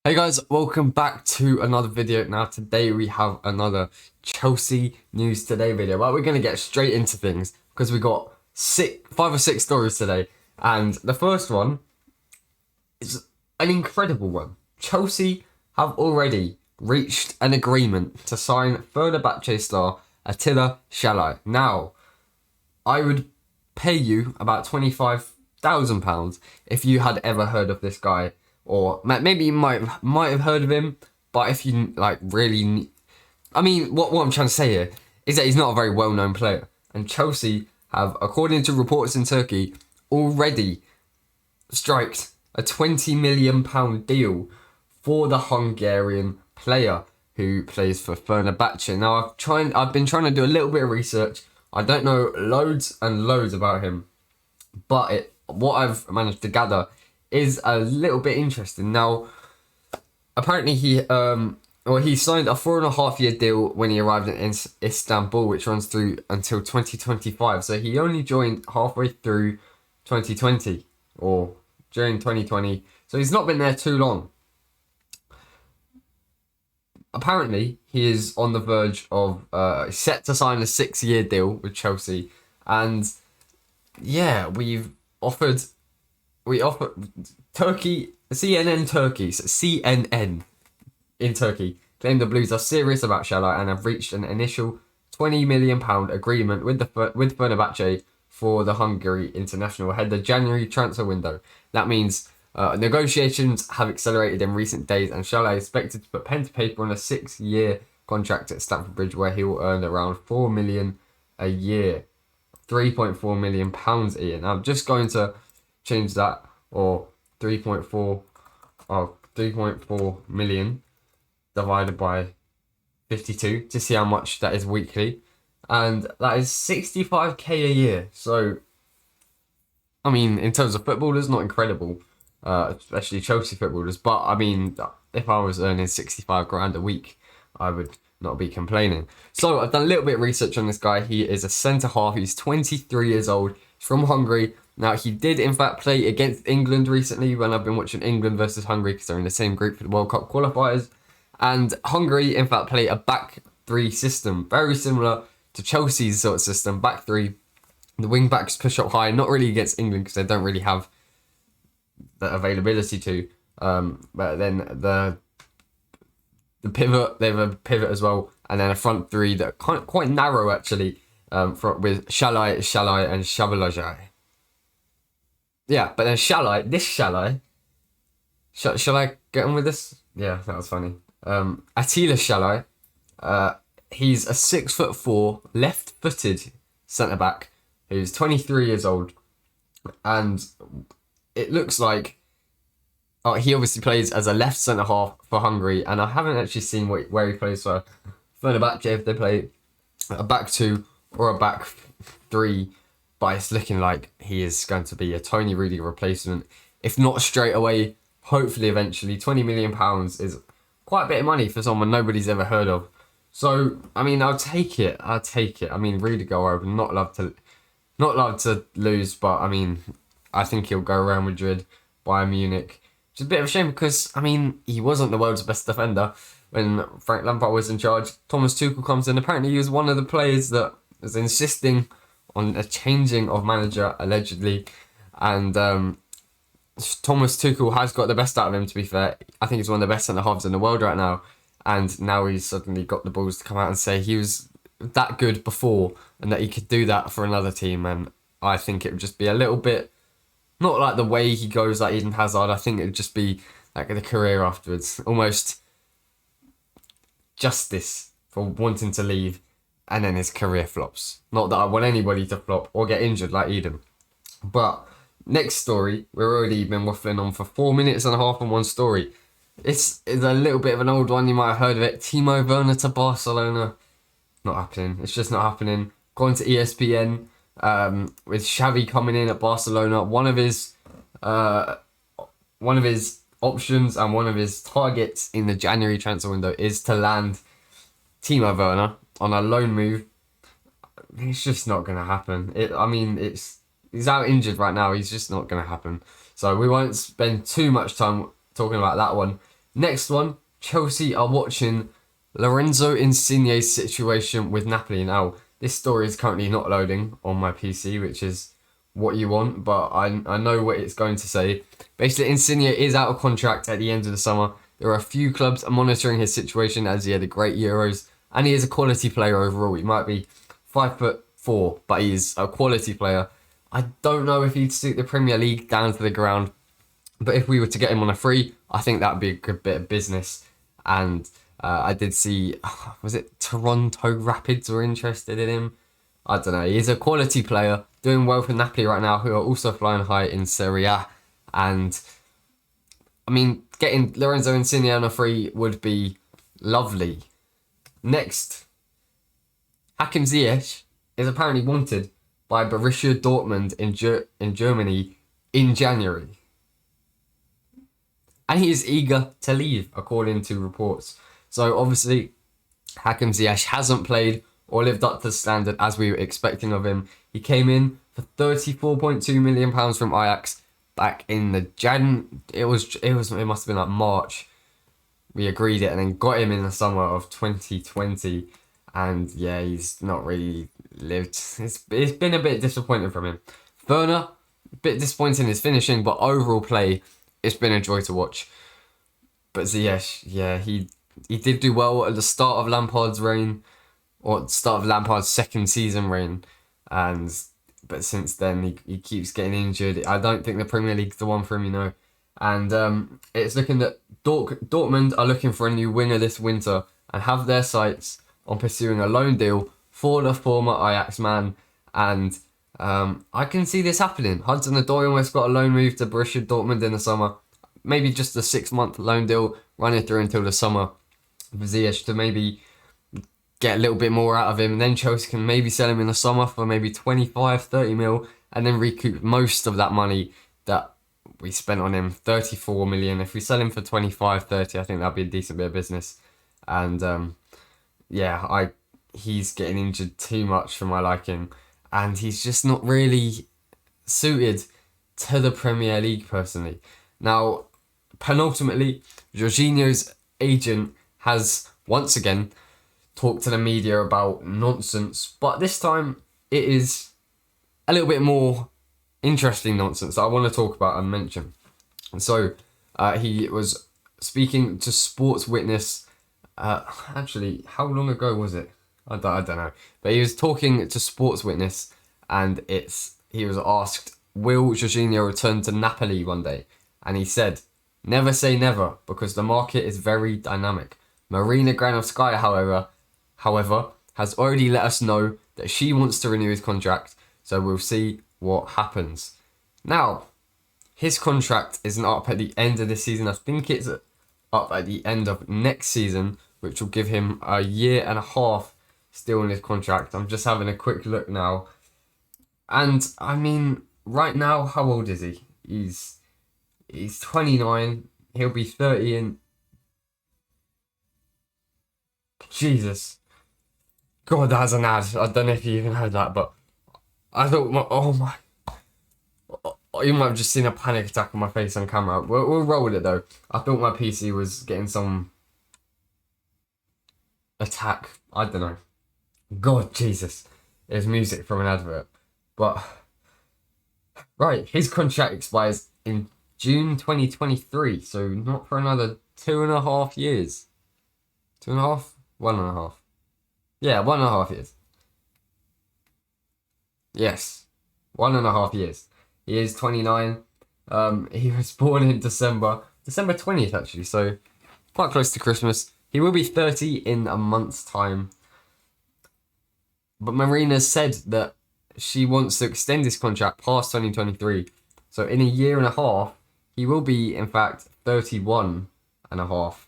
Hey guys, welcome back to another video. Now today we have another Chelsea News Today video. Well, we're going to get straight into things because we got 5 or 6 stories today. And the first one is an incredible one. Chelsea have already reached an agreement to sign Fenerbahce star Attila Szalai. Now, I would pay you about £25,000 if you had ever heard of this guy. Or maybe you might have heard of him, but if you really, I mean, what I'm trying to say here is that he's not a very well-known player. And Chelsea have, according to reports in Turkey, already striked a £20 million deal for the Hungarian player who plays for Fenerbahce. Now I've been trying to do a little bit of research. I don't know loads and loads about him, but what I've managed to gather is a little bit interesting. Now, apparently he signed a 4.5-year deal when he arrived in Istanbul, which runs through until 2025. So he only joined halfway through 2020 or during 2020. So he's not been there too long. Apparently, he is on the verge of set to sign a 6-year deal with Chelsea, and yeah, we offered Turkey, CNN Turkey, so CNN in Turkey, claimed the Blues are serious about Szalai and have reached an initial £20 million agreement with Fenerbahce for the Hungary international ahead of the January transfer window. That means negotiations have accelerated in recent days, and Szalai is expected to put pen to paper on a 6-year contract at Stamford Bridge, where he will earn around £4 million a year, £3.4 million a year. Now I'm just going to change that, or 3.4 million divided by 52 to see how much that is weekly, and that is 65k a year. So I mean, in terms of footballers, not incredible, especially Chelsea footballers, but I mean, if I was earning 65 grand a week, I would not be complaining. So I've done a little bit of research on this guy. He is a centre half. He's 23 years old. He's from Hungary. Now, he did, in fact, play against England recently when I've been watching England versus Hungary, because they're in the same group for the World Cup qualifiers. And Hungary, in fact, play a back 3 system, very similar to Chelsea's sort of system, back 3. The wing-backs push up high, not really against England because they don't really have the availability to. But then the pivot, they have a pivot as well. And then a front 3 that are quite narrow, actually, with Szalai, and Szabalaga. Yeah, but then Szalai, shall I get on with this? Yeah, that was funny. Attila Szalai, he's a 6'4", left-footed centre-back who's 23 years old. And it looks like he obviously plays as a left centre-half for Hungary, and I haven't actually seen where he plays for Fenerbahce, if they play a back 2 or a back 3. But it's looking like he is going to be a Tony Rudiger replacement. If not straight away, hopefully eventually. £20 million is quite a bit of money for someone nobody's ever heard of. So, I mean, I'll take it. I mean, Rudiger, I would not love to lose, but I mean, I think he'll go Real Madrid, Bayern Munich. Which is a bit of a shame because, I mean, he wasn't the world's best defender when Frank Lampard was in charge. Thomas Tuchel comes in. Apparently, he was one of the players that was insisting on a changing of manager, allegedly, and Thomas Tuchel has got the best out of him, to be fair. I think he's one of the best centre-halves in the world right now, and now he's suddenly got the balls to come out and say he was that good before and that he could do that for another team. And I think it would just be a little bit, not like the way he goes like Eden Hazard, I think it would just be like the career afterwards, almost justice for wanting to leave. And then his career flops. Not that I want anybody to flop or get injured like Eden. But next story, we've already been waffling on for 4 minutes and a half on one story. It's a little bit of an old one, you might have heard of it. Timo Werner to Barcelona. Not happening. It's just not happening. Going to ESPN with Xavi coming in at Barcelona. One of his options and one of his targets in the January transfer window is to land Timo Werner on a loan move. It's just not going to happen. He's out injured right now. He's just not going to happen. So we won't spend too much time talking about that one. Next one, Chelsea are watching Lorenzo Insigne's situation with Napoli. Now, this story is currently not loading on my PC, which is what you want, but I know what it's going to say. Basically, Insigne is out of contract at the end of the summer. There are a few clubs monitoring his situation as he had a great Euros, and he is a quality player overall. He might be 5'4", but he is a quality player. I don't know if he'd suit the Premier League down to the ground, but if we were to get him on a free, I think that would be a good bit of business. And I did see, was it Toronto Rapids were interested in him? I don't know. He's a quality player, doing well for Napoli right now, who are also flying high in Serie A. And, I mean, getting Lorenzo Insigne on a free would be lovely. Next, Hakim Ziyech is apparently wanted by Borussia Dortmund in Germany in January. And he is eager to leave, according to reports. So, obviously, Hakim Ziyech hasn't played or lived up to the standard as we were expecting of him. He came in for £34.2 million from Ajax back in the it must have been like March. We agreed it and then got him in the summer of 2020. And yeah, he's not really lived. It's been a bit disappointing from him. Werner, a bit disappointing in his finishing, but overall play, it's been a joy to watch. But Ziyech, yeah, he did do well at the start of Lampard's reign, or start of Lampard's second season reign, but since then he keeps getting injured. I don't think the Premier League's the one for him, you know. And it's looking that Dortmund are looking for a new winger this winter and have their sights on pursuing a loan deal for the former Ajax man. And I can see this happening. Hudson Odoi almost got a loan move to Borussia Dortmund in the summer. Maybe just a 6-month loan deal running through until the summer for Ziyech to maybe get a little bit more out of him. And then Chelsea can maybe sell him in the summer for maybe 25-30 mil and then recoup most of that money that we spent on him, 34 million. If we sell him for 25-30, I think that'd be a decent bit of business. And he's getting injured too much for my liking. And he's just not really suited to the Premier League, personally. Now, penultimately, Jorginho's agent has once again talked to the media about nonsense, but this time it is a little bit more interesting nonsense that I want to talk about and mention. And so, he was speaking to Sports Witness. Actually, how long ago was it? I don't know. But he was talking to Sports Witness, and he was asked, will Jorginho return to Napoli one day? And he said, never say never, because the market is very dynamic. Marina Granovskaya, however, has already let us know that she wants to renew his contract, so we'll see what happens. Now, his contract isn't up at the end of this season. I think it's up at the end of next season, which will give him a year and a half still in his contract. I'm just having a quick look now. And, I mean, right now, how old is he? He's 29. He'll be 30 in... Jesus. God, that's an ad. I don't know if you even heard that, but I thought, you might have just seen a panic attack on my face on camera. We'll roll with it, though. I thought my PC was getting some attack. I don't know. God, Jesus. There's music from an advert. But, right, his contract expires in June 2023, so not for another 2.5 years. 2.5? 1.5. Yeah, 1.5 years. Yes, 1.5 years. He is 29. He was born in December 20th, actually, so quite close to Christmas. He will be 30 in a month's time. But Marina said that she wants to extend his contract past 2023. So in a year and a half, he will be, in fact, 31 and a half.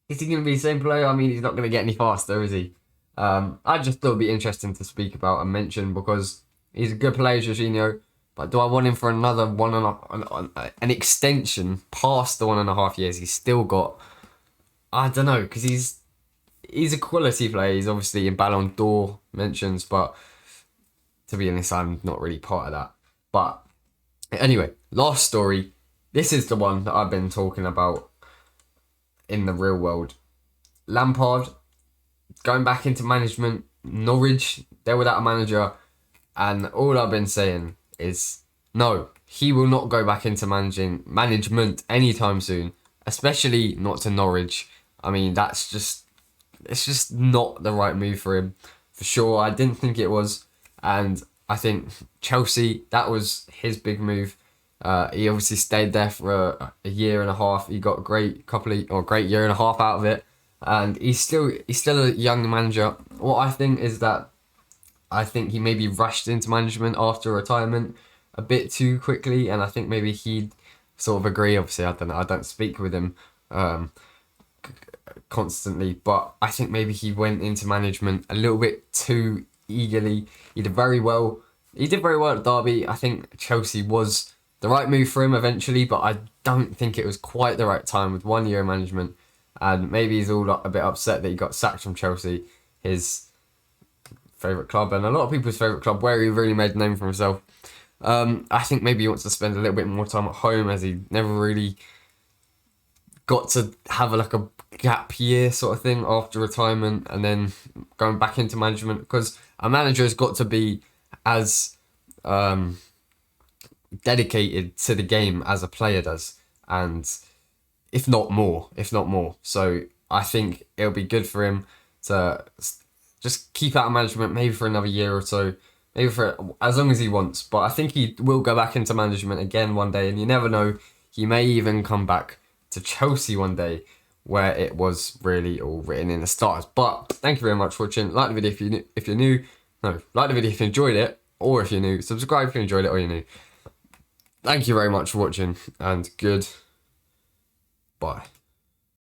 Is he going to be the same player? I mean, he's not going to get any faster, is he? I just thought it'd be interesting to speak about and mention because he's a good player, Jorginho. But do I want him for another an extension past the 1.5 years? He's still got, I don't know, because he's a quality player. He's obviously in Ballon d'Or mentions, but to be honest, I'm not really part of that. But anyway, last story. This is the one that I've been talking about in the real world. Lampard going back into management. Norwich, they're without a manager, and all I've been saying is no, he will not go back into management anytime soon, especially not to Norwich. I mean, it's just not the right move for him, for sure. I didn't think it was, and I think Chelsea, that was his big move. He obviously stayed there for a year and a half. He got a great year and a half out of it, and he's still a young manager. What I think is that I think he maybe rushed into management after retirement a bit too quickly, and I think maybe he'd sort of agree. Obviously, I don't know. I don't speak with him constantly, but I think maybe he went into management a little bit too eagerly. He did very well. He did very well at Derby. I think Chelsea was the right move for him eventually, but I don't think it was quite the right time with 1 year of management. And maybe he's all a bit upset that he got sacked from Chelsea, his favourite club, and a lot of people's favourite club, where he really made a name for himself. I think maybe he wants to spend a little bit more time at home, as he never really got to have a gap year sort of thing after retirement and then going back into management, because a manager has got to be as dedicated to the game as a player does, and if not more. So I think it'll be good for him to just keep out of management maybe for another year or so, maybe for as long as he wants. But I think he will go back into management again one day, and you never know, he may even come back to Chelsea one day, where it was really all written in the stars. But thank you very much for watching. Like the video if you're new. No, like the video if you enjoyed it, or if you're new. Subscribe if you enjoyed it or you're new. Thank you very much for watching, and goodbye.